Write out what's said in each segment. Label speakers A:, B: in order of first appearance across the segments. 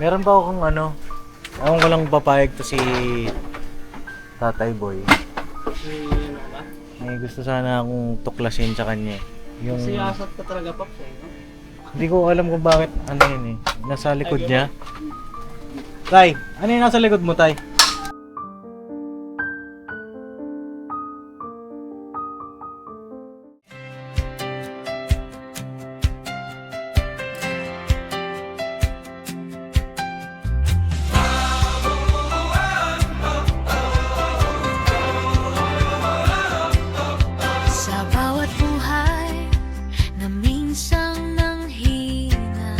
A: Meron pa akong ano, ewan ko lang papayag to si Tatay Boy.
B: Ano ba?
A: May gusto sana akong tuklasin sa kanya. Yung...
B: Siyasat ka talaga, Pops, eh, no?
A: Hindi ko alam kung bakit ano yun eh. Nasa likod niya. Tay, ano yung nasa likod mo, Tay?
C: Sa bawat buhay na minsang nanghina,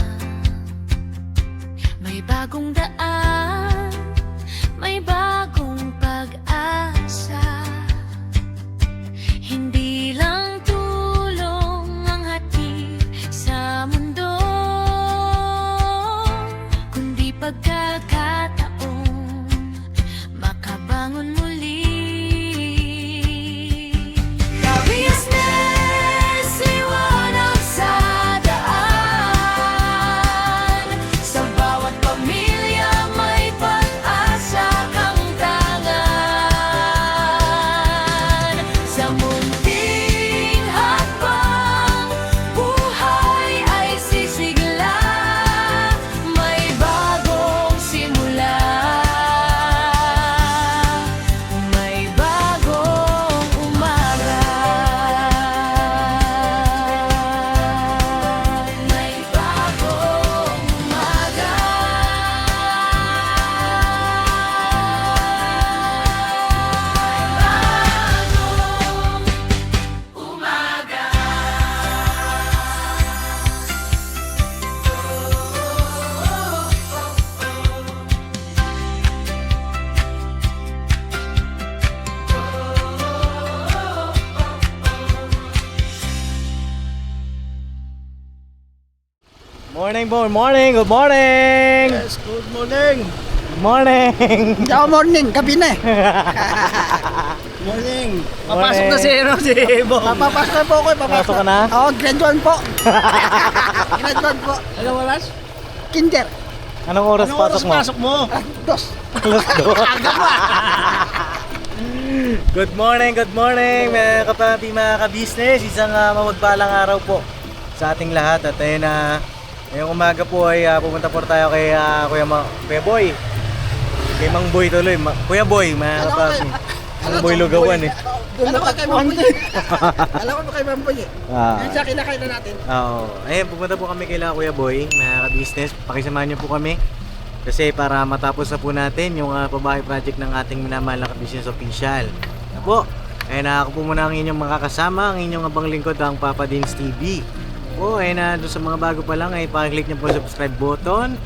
C: may bagong daan, may bagong pag-asa. Hindi lang tulong ang hatid sa mundo, kundi pagkakataong makabangon muli. Business, liwanag sa daan. Sa bawat pamilya may pag-asa kang tangan. Sa munting hakbang, buhay ay sisigla. May bagong simula, may bagong umaga. May bagong umaga. Bagong umaga.
A: Morning, boy! Morning! Good morning!
B: Yes, good morning!
A: Good morning!
B: Hindi ako morning, gabi na eh. Morning! Papasok na si Bong. Papapasok na po ako,
A: Pasok ka na?
B: Oo, grade 1 po. Grade 1 po. Anong oras? Kinder.
A: Anong oras
B: Anong
A: pasok
B: oras
A: mo?
B: pasok mo? Dos.
A: Alas 2. Good morning, mga kapapi, mga ka-business. Isang mapagpalang araw po sa ating lahat. At ayun na, ngayong umaga po ay pupunta po tayo kay Kuya Boy. Kay Mang Boy tuloy. Kuya Boy, mga kapapi. Mang Boy Lugawan eh.
B: Doon na kay Mamboy. Alam ko kay Mamboy eh. Yan siya kinakain na natin.
A: Oo. Ayun, pupunta po kami kay Kuya Boy, mga ka-business. Pakisamahan niyo po kami. Kasi para matapos na po natin yung pabahay project ng ating minamahal na ka-business official. Na po. Ayun na, ako po muna ang inyong makakasama, ang inyong abang lingkod, ang Papa Dins TV. Po, ayun na, doon sa mga bago pa lang ay pakiclick niyo po subscribe button,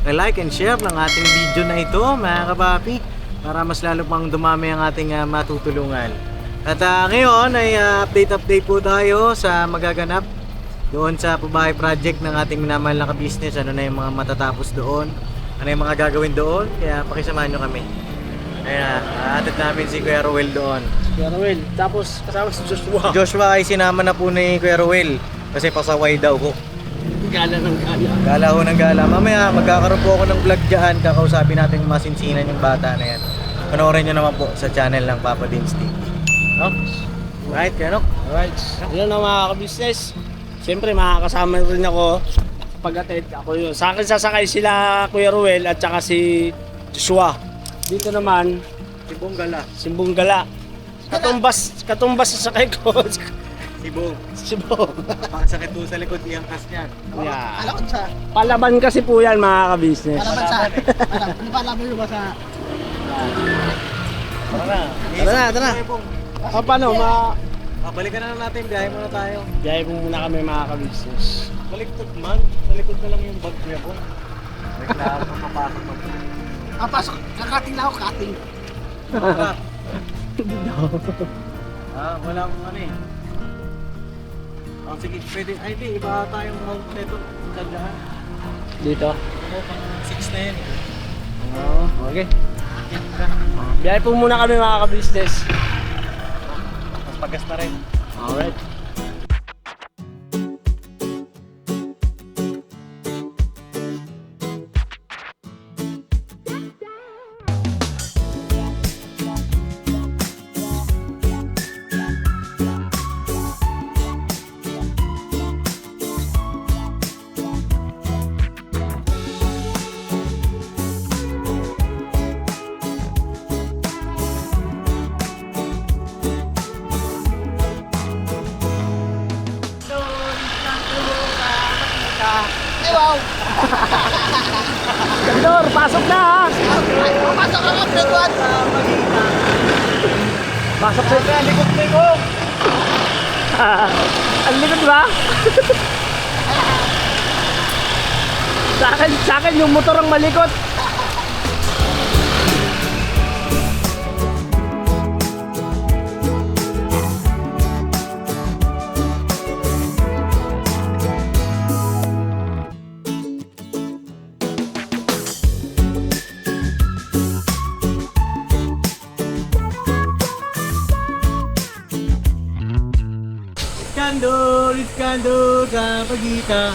A: like and share ng ating video na ito, mga kapapi, para mas lalo pang dumami ang ating matutulungan. At ngayon ay update po tayo sa magaganap doon sa pabahay project ng ating minamahal na ka-business. Ano na yung mga matatapos doon, ano yung mga gagawin doon, kaya pakisamahan nyo kami. Ayun na, aatid namin si Kuya Ruel doon.
B: Kuya Ruel, tapos kasama si Joshua.
A: Joshua ay sinama na po ni Kuya Ruel kasi pasaway daw ko.
B: Gala ng gala.
A: Gala ho ng gala. Mamaya magkakaroon po ako ng vlog dyan. Kakausapin natin yung masinsinan yung bata na yan. Panoorin nyo naman po sa channel ng Papa Dins TV. No? Right, kaya no?
B: Alright. Yun na mga ka-business. Siyempre makakasama rin ako pag-attend ako yun. Sa akin sasakay sila Kuya Ruel at saka si Joshua. Dito naman,
A: Sibong gala.
B: Simbong Gala. Katumbas sa sakay ko.
A: Sibong.
B: Simbong.
A: Pakasakit po sa likod iyang kas niyan.
B: Yeah.
D: Alam ko sa
B: Palaban kasi po yan mga ka-business.
D: palaban sa ano palaban mo ba sa
A: Tara na.
B: Tara na. Paano?
A: Balikan na lang natin. Biyahe muna tayo.
B: Biyahe po muna kami mga ka-business.
A: Baliktad man. Sa likod na lang yung bag niya po. Reklamo papasok mo.
D: pasok kakating na ako kating.
A: Wala akong ano eh. Sige, pwede. Ay, di, iba tayong mount nito. Tandaan.
B: Dito?
A: Oo, pang 6 na yan.
B: Oo, okay. Biyahe po muna kami mga ka-business.
A: Mas pagas na rin.
B: Alright. motor, pasok na ha!
D: Papasok ka nga, Fred.
B: Pasok sa likod-likod! Ang likod ba? sa akin yung motor ang malikot.
A: Iskandor sa pagita.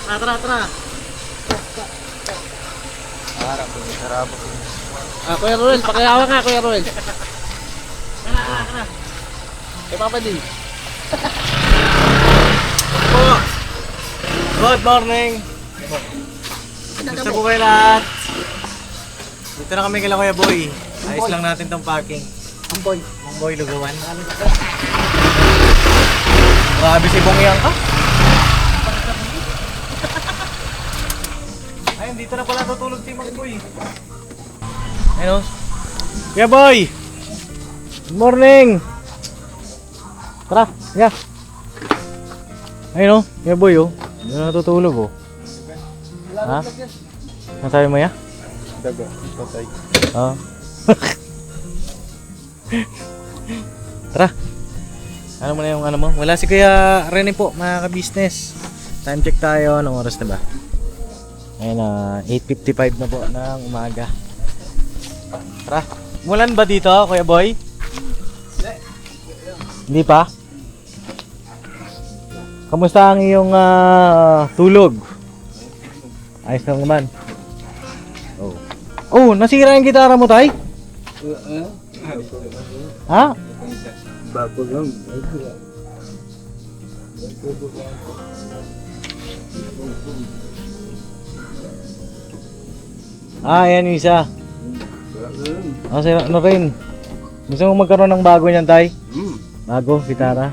A: Tara.
B: Kuya Ruel, pakihawa nga Kuya Ruel. Kay Papa D.
A: Good morning. Gusto po kayo lahat. Dito na kami kila Kuya Boy. Ayos lang natin tong parking.
D: Amboy.
A: Ang Boy Lugawan. Grabe si Bong Yang ka. Ayun, dito na pala tutulog si Mang Boy. Ayun. Kuya Boy! Good morning! Tara, yeah. Ayun o, Kuya Boy o. Dito na natutulog o. Ha? Ano sabi mo ya?
E: Daga, patay.
A: Oo. Tara. Ano mo na yung ano mo? Wala si Kuya Rene po, mga ka-business. Time check tayo. Anong oras na ba? Ayun na, 8:55 na po ng umaga. Tara. Mulan ba dito, Kuya Boy? Hindi pa? Kamusta ang iyong tulog? Ayos lang naman. Oh, nasira yung gitara mo, tay? Ha?
E: Bago lang.
A: Ayan yung isa. Sira ano rin. Gusto mo magkaroon ng bago niyan, tay? Bago, gitara.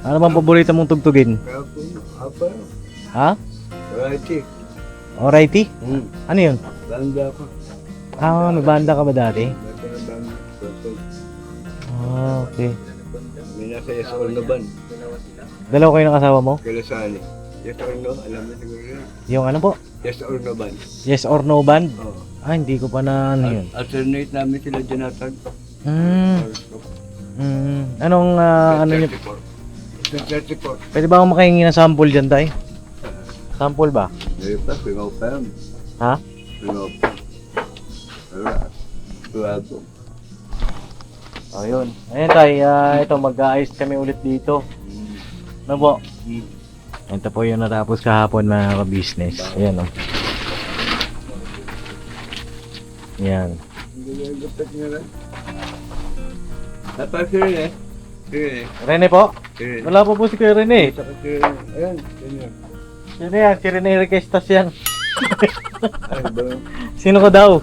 A: Ano bang paborito mong tugtugin?
E: Apa?
A: Ha?
E: Righty.
A: Alrighty? Ano yun?
E: Banda ko.
A: Ah, may banda ka ba dati?
E: Banda.
A: Ah, okay.
E: May nasa Yes or No ban.
A: Dalawa kayo ng asawa mo?
E: Kalasali. Yes or No, alam mo siguro yun.
A: Yung ano po?
E: Yes or No ban.
A: Yes or no band?
E: Oo.
A: Ah, hindi ko pa na ano yun.
E: Alternate namin sila Jonathan.
A: Anong ano nyo?
E: 34.
A: Pwede ba akong makahingi ng sample dyan, tay? Sample ba?
E: Ngayon pa, pingaw pa yan.
A: Ha?
E: Pingaw pa. Tuwago.
A: Oh, yun. Ayun, tay. Ito, mag-aayos kami ulit dito. Ano po? Ito po yung natapos kahapon, mga ka-business. Ayan, oh. Yan.
E: Hindi yung gupit nyo lang. Dapat si Rene. Si Rene.
A: Rene po?
E: Si Rene.
A: Wala po po si Kuya Rene.
E: Saka si Rene. Ayan, ganyan.
A: Sino yan? Si Rene Requestas yan.
E: Ay, ba?
A: Sino ko daw?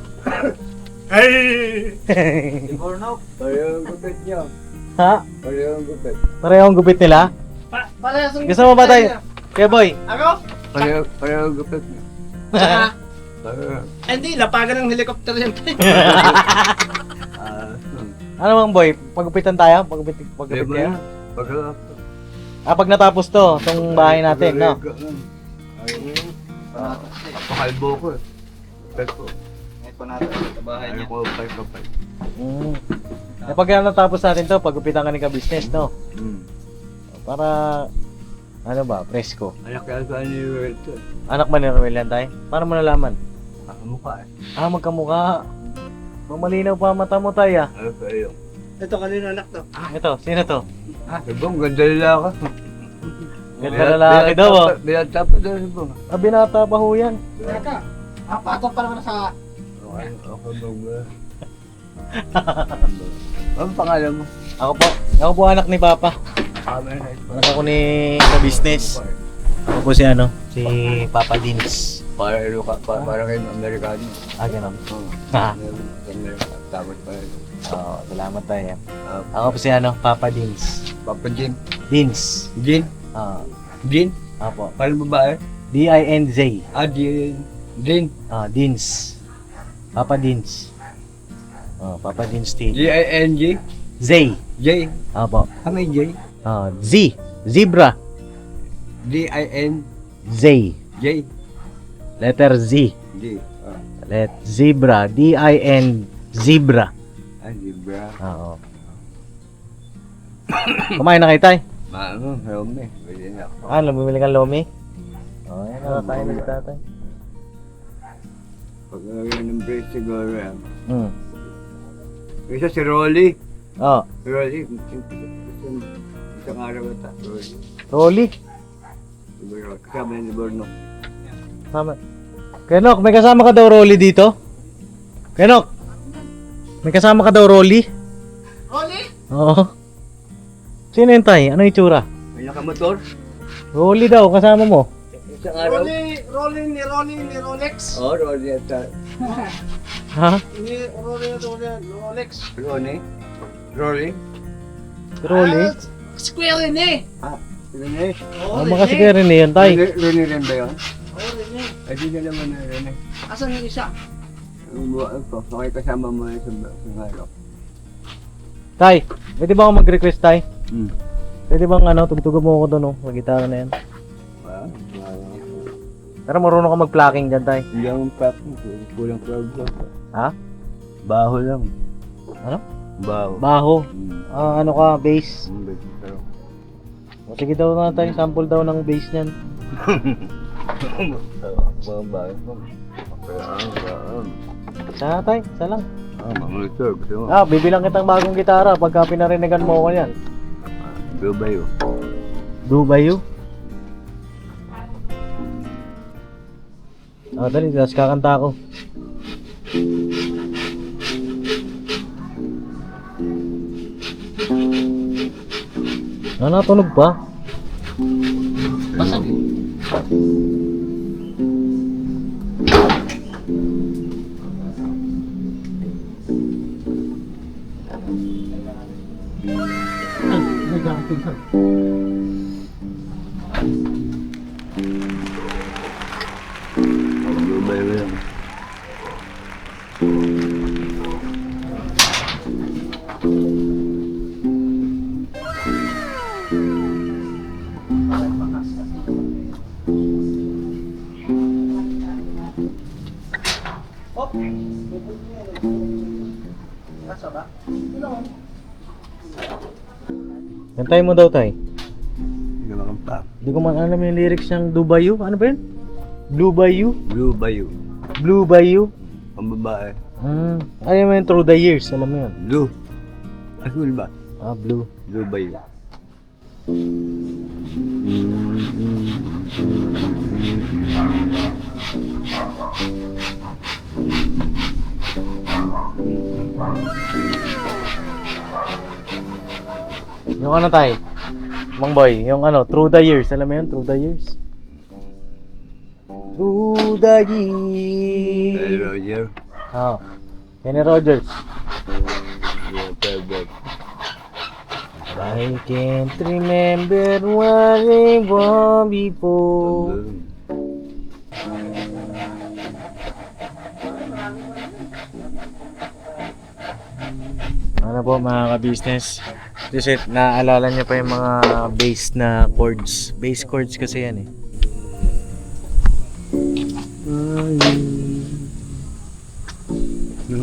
E: Pareho ang gupit nyo.
A: Ha?
E: Pareho ang gupit.
A: Pareho ang gupit nila?
D: Parehas ang...
A: Gusto mo ba tayo? Kaya boy?
D: Ako?
E: Pareho ang gupit nyo. Pareho.
B: Hindi, lapagan ng helicopter yan.
A: Ano bang boy? Pagupitan tayo? Pagupit kayo?
E: Diba? Pagkalap.
A: Pag natapos to, tong bahay natin, no?
E: Pakalbo ko eh. Pet ko. Ayaw ko pay.
A: Pag natapos natin to, pagupitan ka ni ka-business, no? Para, ano ba, presko.
E: Anak yan sa ni Ruel to.
A: Anak ba ni Ruel yan tayo? Paano mo nalaman?
E: Mukha eh.
A: Ah, magkamukha. Malinaw pa ang mata mo tayo, ah.
E: Ano pa iyo?
B: Ito, kanino anak to?
A: Ito, sino to?
E: Ibang ganda nila ako.
A: Ganda lalaki daw, oh.
E: Binata pa daw si Bong.
A: Ah, binata pa ho yan.
D: Teka. Patong pa naman sa...
E: Ako daw ba? Anong pangalan mo?
A: Ako po anak ni Papa. Anak ako ni ka-business. Ako po si ano? Si Papa Dins.
E: Parang kayo Amerikano.
A: Ah, gano'n.
E: Ha?
A: Ah,
E: Tapos pa yun.
A: oo, salamat tayo. Ako po si ano? Papa Dins.
E: Papa Jin.
A: Dins.
E: Jin?
A: Ah,
E: Jin?
A: apo.
E: Parang babae?
A: D-I-N-Z.
E: Din.
A: Dins. Papa Dins. Papa Dins TV.
E: G-I-N-G.
A: Z.
E: J.
A: Opo.
E: May J.
A: Z. Zebra.
E: D-I-N.
A: Z.
E: J.
A: Letter Z.
E: J.
A: Zebra. D-I-N. Zebra.
E: Zebra.
A: Oo. Kumain na kayo, tay?
E: Helme. Pwede na ako.
A: Bumili kang lomi? Ayan, nakakain na si tatay.
E: Pag ng break siguro yan. Isa si Rolly.
A: Rolly.
E: Isang araw ata. Rolly.
A: Rolly.
E: Siguro. Kasama ni Borno.
A: Tama. Kenok, may kasama ka daw Rolly dito? Kenok, may kasama ka daw Rolly?
D: Rolly?
A: Oo. Sino yun, tay? Ano yung tsura?
E: May nakamotor.
A: Rolly daw, kasama mo.
E: Isang araw.
D: Rolly ni Rolex.
E: Rolly ata.
A: Ha?
D: Rolly Rolex.
E: Rolly. Rolly.
A: Rolly?
D: Square rin eh.
E: Rolly.
A: Baka si Karen yun, tay.
E: Rolly rin ba yun?
D: Rin eh.
E: Ay, di na naman na rin eh.
D: Asan yung isa?
E: Ang buwan ko, okay kasama mo na sa araw.
A: Tay, pwede ba ako mag-request, tay?
E: Hmm.
A: Pwede bang tugtugan mo ako doon, sa gitara na yan? Pero marunong ka mag-plucking dyan, tay.
E: Hindi akong pap, kulang crowd lang.
A: Ha?
E: Baho lang.
A: Ano?
E: Baho.
A: Baho.
E: Hmm.
A: Ano ka, bass?
E: Pero,
A: O sige daw na tayo, sample daw ng bass niyan.
E: mga baho.
A: Sana tay, isa lang.
E: Mga lutor, gusto mo.
A: Bibilang kitang bagong gitara pagka pinarinigan mo ko yan.
E: Dubai oh.
A: Dubayo. Dali, tapos kakanta ako. Natunog pa?
E: Dubai lang.
A: Kantayin mo daw tay.
E: Hindi ka makampak.
A: Hindi ko man alam yung lyrics ng Dubayo. Ano ba yun? Blue Bayou?
E: Blue Bayou.
A: Blue Bayou?
E: Ang babae.
A: Alam mo yun, through the years. Alam mo yun.
E: Blue. Azul ba?
A: Blue.
E: Blue Bayou.
A: Yung ano tay? Mang boy, yung through the years. Alam mo yun, through the years? Through the
E: Hey
A: years.
E: Roger.
A: Kenny Rogers.
E: Yeah, perfect.
A: I can't remember what it was before. Ano po mga ka-business? Kasi naaalala niyo pa yung mga bass na chords. Bass chords kasi yan eh. You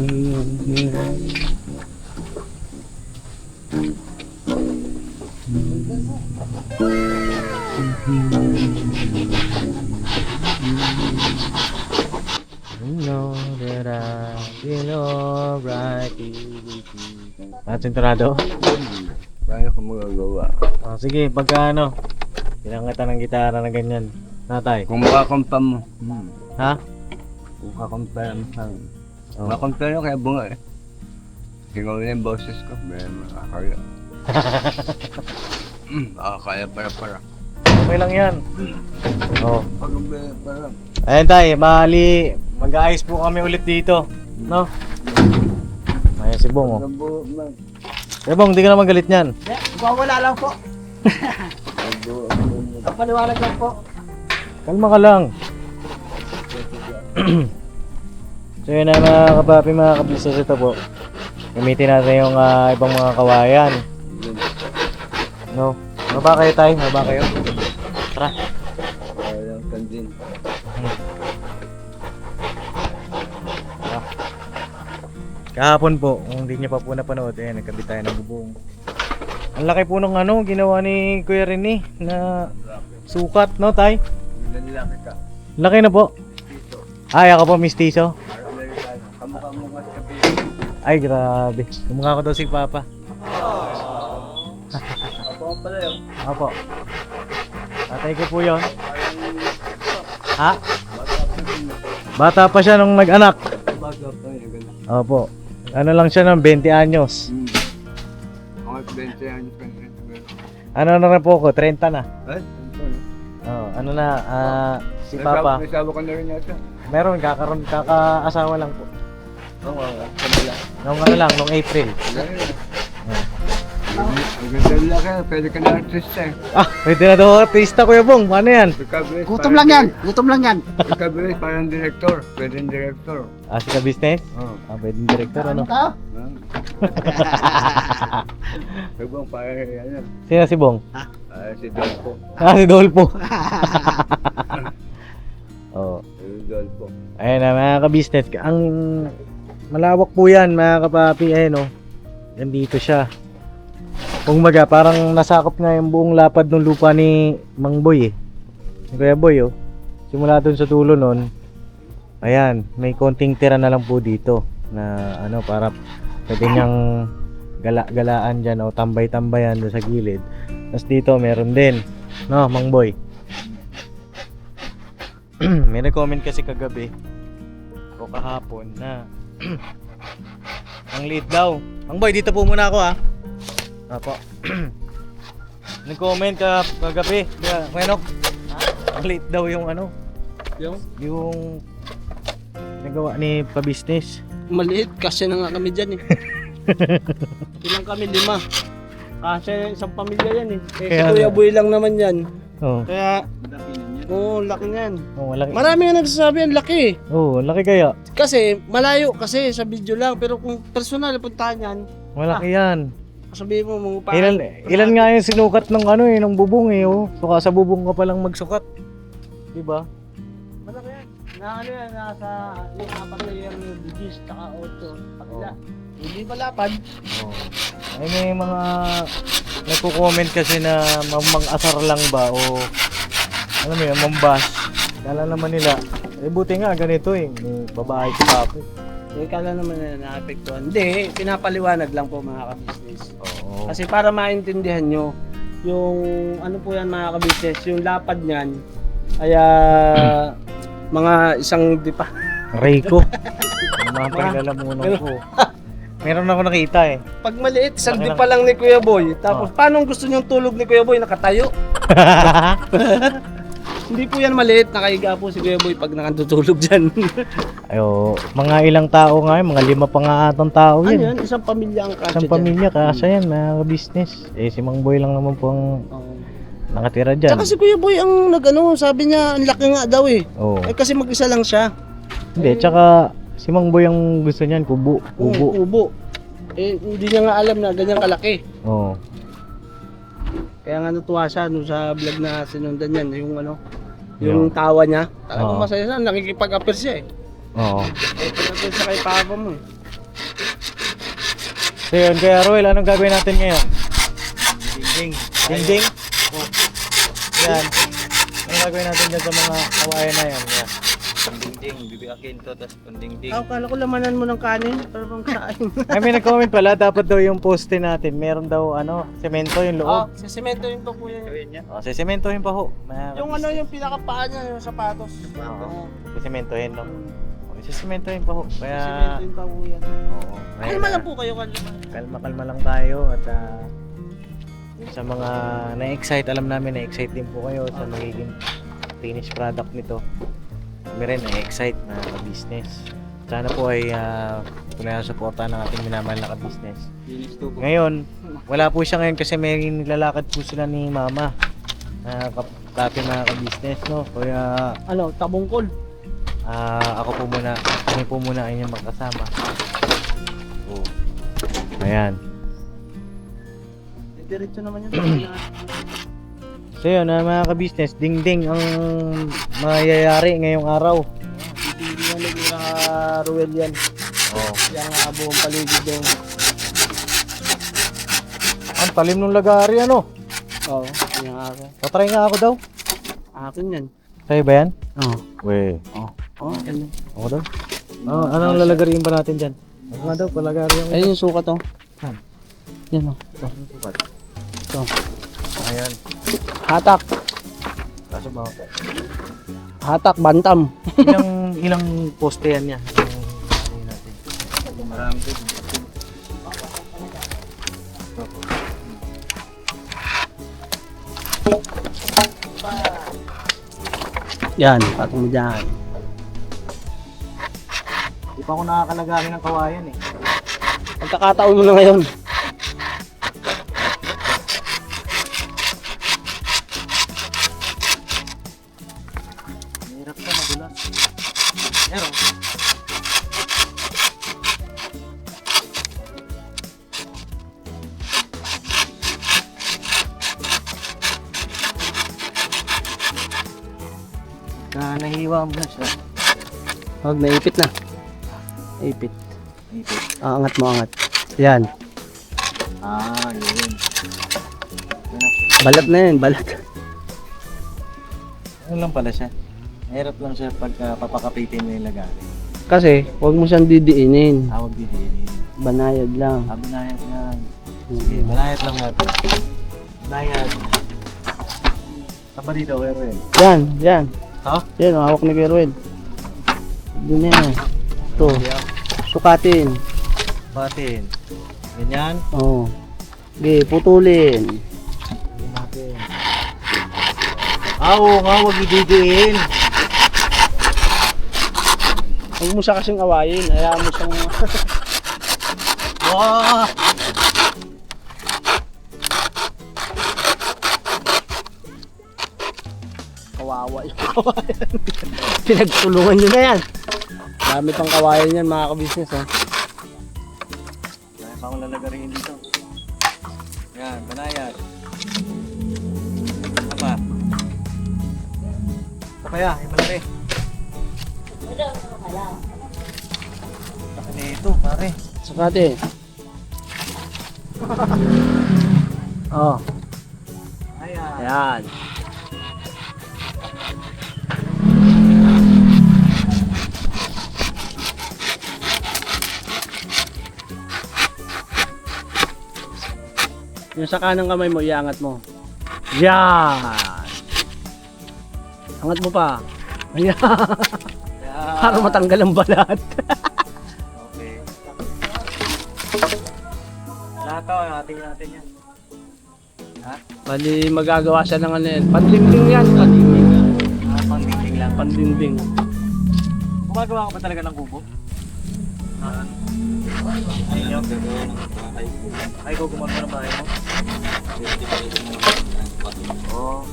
A: know that I feel alright with you. Sintonado?
E: Paano ko magagawa?
A: Sige, pagka bilang kita ng gitara na ganyan. Natay.
E: Kung makakompa mo.
A: Ha?
E: Kung makakompa mo sa makakompa mo kaya bunga eh. Tingnan mo yung boses ko. May makakaya. Makakaya para.
A: Okay lang yan.
E: Pag para.
A: Ayan tay, mali. Mag-aayos po kami ulit dito. No? Ayan si Bong Bong, hindi ka naman galit niyan.
D: Wawala lang po. Paliwanag lang po.
A: Kalma ka lang. So yun na mga kapapi, mga kabisnes, ito po. Gamitin natin yung ibang mga kawayan. No? Maba kayo tayo, maba kayo. Tara.
E: Walang kandil.
A: Kahapon po, kung hindi niyo pa po napanood, ayan, nagkabit tayo ng bubong. Ang laki po ng ginawa ni Kuya Rene na sukat, no tay?
E: Nilaki ka.
A: Laki na po. Ay, ako po mistiso.
E: Amerikano. Kamukha mo mas kape.
A: Ay, grabe. Kumukha ko daw si Papa.
E: Ako pala yun.
A: Opo. Tatay ko po yun. Ha? Bata pa siya nung nag-anak.
E: Bago pa yun. Ganun.
A: Opo. Ano lang siya ng 20 anyos.
E: Ako 20 anos pa rin.
A: Ano na rin po ko? 30 na.
E: Ay,
A: Oh, ano na, si Papa.
E: May sawa ka na rin yata.
A: Meron, kakaasawa lang po.
E: Oo, kanila.
A: Nung April.
E: Ang ganda nila ka, pwede ka na artista eh.
A: Ah, pwede na daw artista, Kuya Bong. Paano yan?
D: Gutom lang yan. Gutom lang yan.
E: Pagkabilis, parang director. Pwede director.
A: Ah, si ka-business?
E: Oo.
A: Ah, pwedeng director, ano?
D: Ka?
E: Sabang parang ano.
A: Sino si Bong?
E: Si Dolpo.
A: Ah, si Dolpo. Oh.
E: Si Dolpo.
A: Ayun na, mga ka-business. Ang malawak po yan, mga kapapi. Ayun, oh. Yan dito siya. Kung maga, parang nasakop nga yung buong lapad ng lupa ni Mang Boy eh. Ni Kuya Boy, oh. Simula dun sa dulo nun, ayan, may konting tira na lang po dito na ano, para pwede niyang galaan dyan o tambay-tambayan doon sa gilid. Tapos dito meron din, no, Mang Boy. May nag-comment kasi kagabi o kahapon na ang liit daw. Mang Boy, dito po muna ako ha. Apo. Nag-comment kagabi, Kwenok. Ang liit daw yung ano, yung nagawa ni pa-business.
B: Maliit kasi na nga kami dyan eh. Ilang kami? 5. Kasi isang pamilya yan eh. Eh si
A: Kaya
B: Kuya
A: nga.
B: Boy lang naman yan.
A: Oh.
B: Kaya, oo, laki niyan.
A: Oh, malaki.
B: Marami nga nagsasabi ang laki eh.
A: Oh, laki kaya.
B: Kasi malayo kasi sa video lang. Pero kung personal puntahan yan,
A: Malaki yan.
B: sabihin mo mga
A: Ilan nga yung sinukat ng ano eh, ng bubong eh, oh. Suka sa bubong ka palang magsukat. Diba?
B: Malaki yan. Na ano yan, nasa yung 4 layer ng digis, tsaka 8. Pagla. Hindi malapad.
A: Oh. Ay may mga nagko-comment kasi na mang-asar lang ba o ano mo yun, mambas. Kala naman nila, eh buti nga ganito eh, may babae si Papi.
B: Eh, kala naman na naapektuhan. Hindi, pinapaliwanag lang po mga ka-business.
A: Oo.
B: Kasi para maintindihan nyo, yung ano po yan mga ka-business, yung lapad niyan, ay mga isang dipa.
A: Rico. Ang mga pailalamunan ko. Meron ako nakita eh.
B: Pag maliit, isang
A: Laki
B: dipa lang ni Kuya Boy. Tapos paano gusto niyong tulog ni Kuya Boy? Nakatayo. Hindi po yan maliit, nakahiga po si Kuya Boy pag nakatutulog dyan.
A: Ayo, mga ilang tao nga yun, mga 5 pa nga atang tao
B: Ano
A: yun.
B: yan? Isang pamilya ang kasya
A: Isang
B: dyan.
A: pamilya, kasa yan, mga business. Eh, si Mang Boy lang naman po ang
B: Oo.
A: nakatira dyan.
B: Tsaka si Kuya Boy ang nag-ano, sabi niya, ang laki nga daw eh.
A: Oo.
B: Eh kasi mag-isa lang siya.
A: Hindi, tsaka si Mang Boy ang gusto niyan, kubo. Kubo.
B: Kubo. Eh, hindi niya nga alam na ganyan kalaki.
A: Oo.
B: Kaya nga natuwa siya no, sa vlog na sinundan niyan, yung ano, yung tawa niya. Talagang
A: Oo.
B: masaya siya, nakikipag-appear siya eh.
A: Oo.
B: Nakikipag-appear siya kay papa mo eh.
A: So yun, kaya Roel, anong gagawin natin ngayon? Ding-ding. Ding-ding? Yan. Anong gagawin natin dyan sa mga kawayan na yan? Yan.
E: Ding-ding, bibiakin to, tapos panding-ding.
B: Kala ko lamanan mo ng kanin, pero pang kain.
A: Ay, may nag-comment pala, dapat daw yung poste natin, meron daw, ano, semento yung
B: Oh,
A: loob.
B: sa semento yun po po yan.
A: Oh, sesementohin pa ho. Mga
B: Yung ano, yung pinakapaan niya, yung sapatos.
A: Oo. Sesementohin, no? Oh, sesementohin pa ho. Kaya,
B: Semento yung pa po yan.
A: oo.
B: Kalma lang po kayo, kalma.
A: Kalma-kalma lang tayo at sa mga na-excite, alam namin na-excite din po kayo sa magiging finished product nito. Kami rin na-excite na business. Sana po ay tunay na supportahan ng ating minamahal na ka-business. Ngayon, wala po siya ngayon kasi may nilalakad po sila ni Mama. sa ating mga ka-business, no? Kaya
B: Ano, tabungkol.
A: ako po muna, kami po muna ay inyong magkasama. Oh. Ayan.
B: Diretso naman yun.
A: So yun, mga ka-business, ding-ding ang mayayari ngayong araw.
B: Hindi nga nag-Ruel yan.
A: Oh.
B: Yung buong paligid doon.
A: Ang talim ng lagari, ano?
B: Oo, yung ako.
A: Tatry nga ako daw.
B: Akin yan.
A: Sa'yo ba yan?
B: Oo.
A: Weh.
B: Oo, akin yan.
A: Ako daw. Anong lalagariin ba natin dyan? Ako nga daw, palagari yung
B: Ayun yung sukat oh.
A: Saan?
B: Yan oh.
A: sukat.
B: Ito.
A: Ayan.
B: Hatak.
A: Kaso ba?
B: Hatak, bantam.
A: ilang poste yan niya? Ano natin? Marami din.
B: Yan, patong mo dyan.
A: Di pa ako nakakalagari ng kawayan eh.
B: Pagkakataon mo na ngayon.
A: Mahirap na magulas. Pero, nahiwa mo na siya.
B: Huwag, naipit na. Naipit.
A: Ipit.
B: Angat mo, angat. Yan.
A: Yun.
B: Balat na yan, balat.
A: Ano lang pala siya? Mahirap lang siya pagka papakapitin mo yung lagari.
B: Kasi, huwag mo siyang didiinin.
A: Tawag din.
B: Banayad lang.
A: Banayad lang. Sige, banayad lang natin. Banayad. Saan ba dito, Erwin?
B: Yan, yan.
A: Ha?
B: Yan, hawak ni Kerwin. Doon yan. Ito. Sukatin.
A: Batin. Ganyan.
B: Oo. Okay, putulin.
A: Hindi natin. Oo nga, huwag ididiin.
B: Huwag mo siya kasing awayin. Hayaan mo siyang...
A: Wow!
B: Kawawa yung kawayan. Pinagtulungan nyo na yan. Dami pang kawayan yan mga ka-business ha.
A: Kaya pa akong lalagarin dito. Yan, banayad. Ano pa? Ito kaya, yung malaki. Laki na ito, pare.
B: Sukatin. Oh,
A: Ayan.
B: ayan. Yung sa kanang kamay mo, iangat mo. Yan! Angat mo pa. Ayan. Para matanggal ang balat.
A: Okay. Lahat to, ating natin yan. Ha?
B: Bali magagawa siya ng ano yan. Pandingding yan. Pandingding.
A: Pang-dingding lang.
B: Pandingding.
A: Gumagawa ka ba talaga ng kubo? Ay, nyo? Ay, ko gumagawa ng bahay mo? Oo.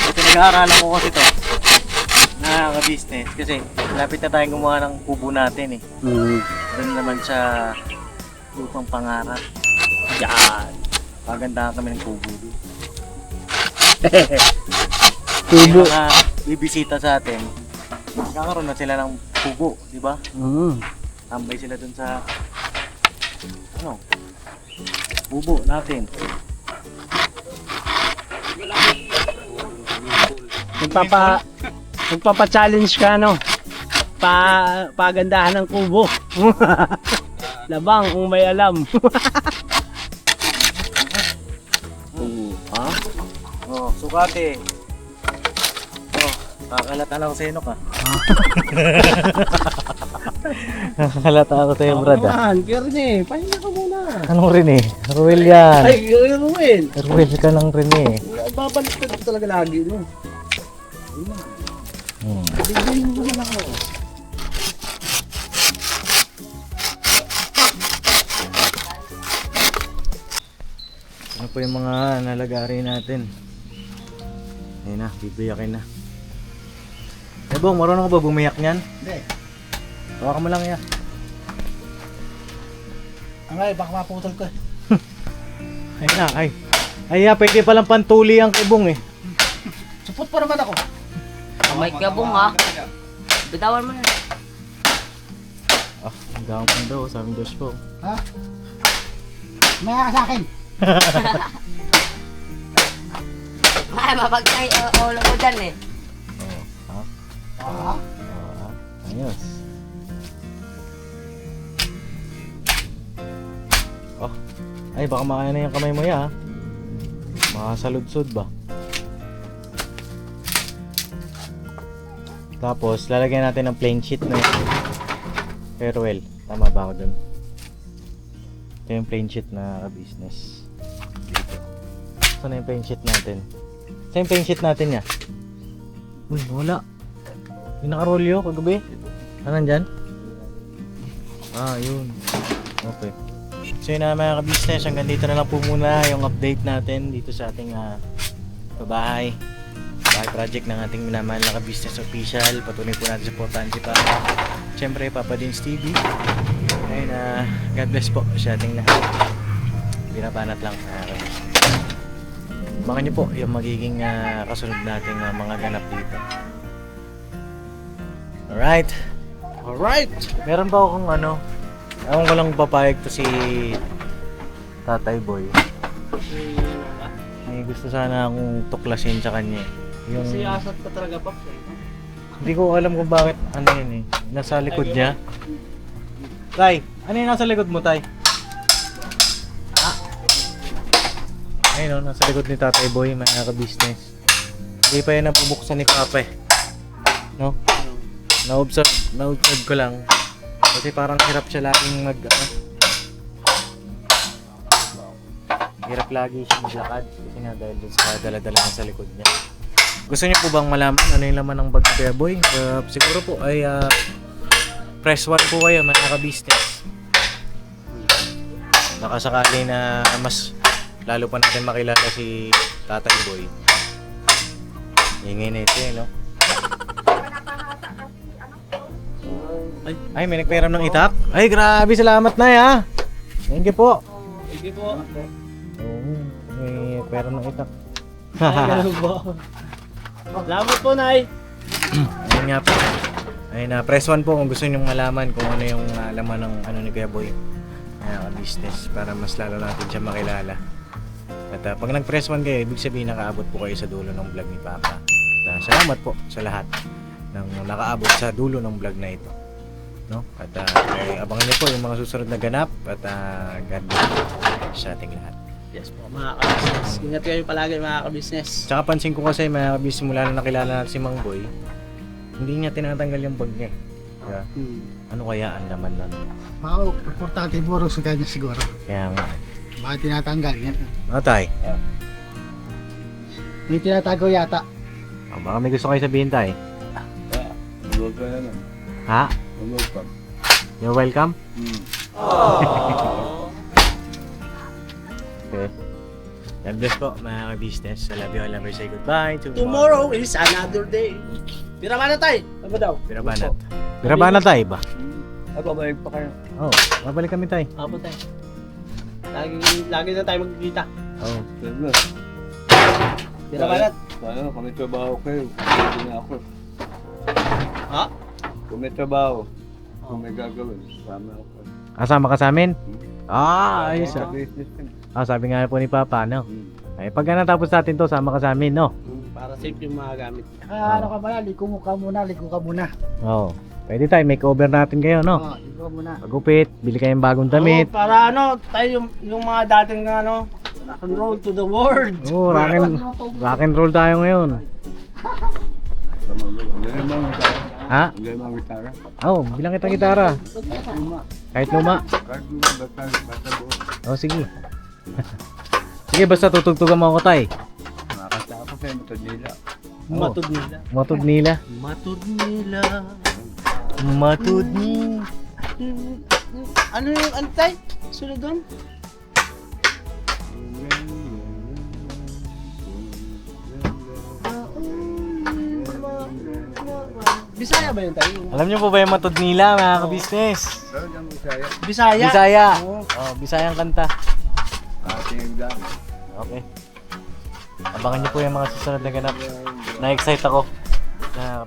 A: Ito, nag-aaralan ko kasi to. Nakaka-business. Kasi, lapit na tayong gumawa ng kubo natin eh. Doon naman sa lupang pangarap.
B: Yan.
A: Pagandahan kami ng kubo doon.
B: Kubo.
A: Yung mga bibisita sa atin, magkakaroon na sila ng kubo, di ba? Tambay sila dun sa ano? Kubo natin.
B: Magpapa-challenge ka no. Pagandahan ng kubo. Labang kung may alam.
A: Ha? Oh, sukate. Oh, kakalata lang sa ka. Kakalata ako sa iyo, brad.
B: Pero ni, pahinga ka muna.
A: Anong rin eh? Ruel yan.
B: Ay, Ruel.
A: Ruel ka lang rin eh.
B: Babalik ka talaga lagi no. Bigyan mo na ako.
A: Ano po yung mga nalagari natin. Ayun na, bibiyakin na. Eh Bong, marunong ka ba bumiyak niyan?
D: Hindi.
A: Hawakan mo lang yan.
D: Ay, baka maputol ko.
A: Ay na, ay. Ay, pwede palang pantuli ang kibong eh.
D: Supot pa naman ako.
F: May kabong ha. Bitawan mo na.
A: Ah, ang gawang daw, sabi ng Diyos po.
D: Ha? Maya ka sa akin.
F: Ay, mapagkay ulo ko dyan eh.
A: Oh, ha?
D: Ah,
A: Oh, ayos. Oh, ay baka makaya na yung kamay mo ya. Makasaludsod ba? Tapos, lalagyan natin ng plain sheet na yun. Farewell. Tama ba ako dun? Ito yung plain sheet na business. Dito. Saan na yung plain sheet natin? Saan yung plain sheet natin ya? Uy, wala. Yung nakarolyo kagabi? Ano nandyan? Ah, yun. Okay. So yun na mga ka-business, hanggang dito na lang po muna yung update natin dito sa ating bahay project ng ating minamahal na ka-business official. Patuloy po natin supportahan si Papa. Siyempre, Papa Dins TV. Ayun, God bless po sa ating lahat. Binabanat lang mga ka-business. Abangan nyo po yung magiging kasunod nating mga ganap dito. Alright.
B: Alright!
A: Meron ba akong ewan ko lang papayag to si Tatay Boy. May gusto sana akong tuklasin sa kanya. Yung,
B: Siyasat ka talaga pa.
A: hindi ko alam kung bakit yun eh. Nasa likod niya. Tay, ano yung nasa likod mo, Tay? Ayun o, nasa likod ni Tatay Boy, may naka-business. Hindi pa yan napubuksan ni Papa eh. No? Na-observe ko lang. Kasi parang hirap siya laging hirap lagi siya maglakad. Kasi nga dahil dun sa dala-dala niya sa likod niya. Gusto niyo po bang malaman ano yung laman ng bag ni Kuya Boy? Siguro po ay press 1 po kayo mga ka-business. Baka sakali na mas lalo pa natin makilala si Tatay Boy. Ingay na ito no? Ay, may nagpairam ng itak? Ay, grabe, salamat na ya. Thank you po.
B: Sige po.
A: Oo, may nagpairam ng itak.
B: Ganun po. Salamat po, Nay.
A: Ayun nga po. Ayun na, press 1 po kung gusto niyo malaman kung ano yung laman ng ni Kuya Boy. Business para mas lalo natin siya makilala. At pag nag-press 1 kayo, ibig sabihin nakaabot po kayo sa dulo ng vlog ni Papa. At salamat po sa lahat ng nakaabot sa dulo ng vlog na ito. No? At abangan niyo po yung mga susunod na ganap at God bless sa ating lahat.
B: Yes po, mga ka-business. Ingat kayo palagi mga ka-business.
A: Tsaka pansin ko kasi mga kabis mula na nakilala natin si Mang Boy, hindi niya tinatanggal yung bag niya. Kaya, ano kaya ang laman nun?
D: Mga importante buro sa kanya siguro.
A: Kaya nga.
D: Bakit tinatanggal yan?
A: Tay,
D: May tinatago yata.
A: baka may gusto kayo sabihin tay.
E: Huwag ka na lang.
A: Ha?
E: Huwag ka.
A: You're welcome? Okay. God bless po mga business. I love you all. Never say goodbye.
B: Tomorrow is another day. Tira ba na tayo? Ano ba daw?
A: Birabanat. Birabanat tayo ba?
E: Ay, babalik pa kayo.
A: Oo. Oh, babalik kami tayo.
B: Apo tayo. Lagi na tayo magkikita.
A: Oo. Oh.
E: Sige.
B: Tira ba na?
E: Paano? Kung may trabaho kayo, hindi na ako.
B: Ha?
E: Kung may trabaho, kung may gagawin, sama ako.
A: Kasama ka sa amin? Ayos
E: Sa
A: ah.
E: business din.
A: Sabi nga po ni Papa, no? Ay, pag natapos natin to, sama ka sa amin, no?
B: Para safe yung mga gamit.
D: Ano ka pala? Liko mo ka muna, liko ka muna.
A: Oo. Oh. Pwede tayo, makeover natin kayo, no?
D: Oo, liko muna.
A: Pagupit, bili kayong bagong damit.
B: Oo, para tayo yung mga dating rock and roll to the world.
A: Oo, rock and roll tayo ngayon.
E: Hindi naman ang gitara.
A: Ha?
E: Hindi naman ang gitara.
A: Oo, bilang kitang gitara. Kahit luma.
E: Kahit luma, basta buo.
A: Oo, sige. Sige, basta tutugtugan mo ako, tay.
E: Nakakanta ako kayo, matod nila.
B: Matud nila.
A: Matud nila.
B: Matud nila.
A: Matud ni.
B: Ano yung antay? Sunod doon? Bisaya ba yun tayo?
A: Alam niyo po ba yung matod nila mga ka-business?
E: Talagang Bisaya.
B: Bisaya?
A: Bisaya.
B: Oo.
A: Oh, Bisayang kanta.
E: Ating dami.
A: Okay. Abangan niyo po yung mga susunod na ganap. Na-excite ako. Na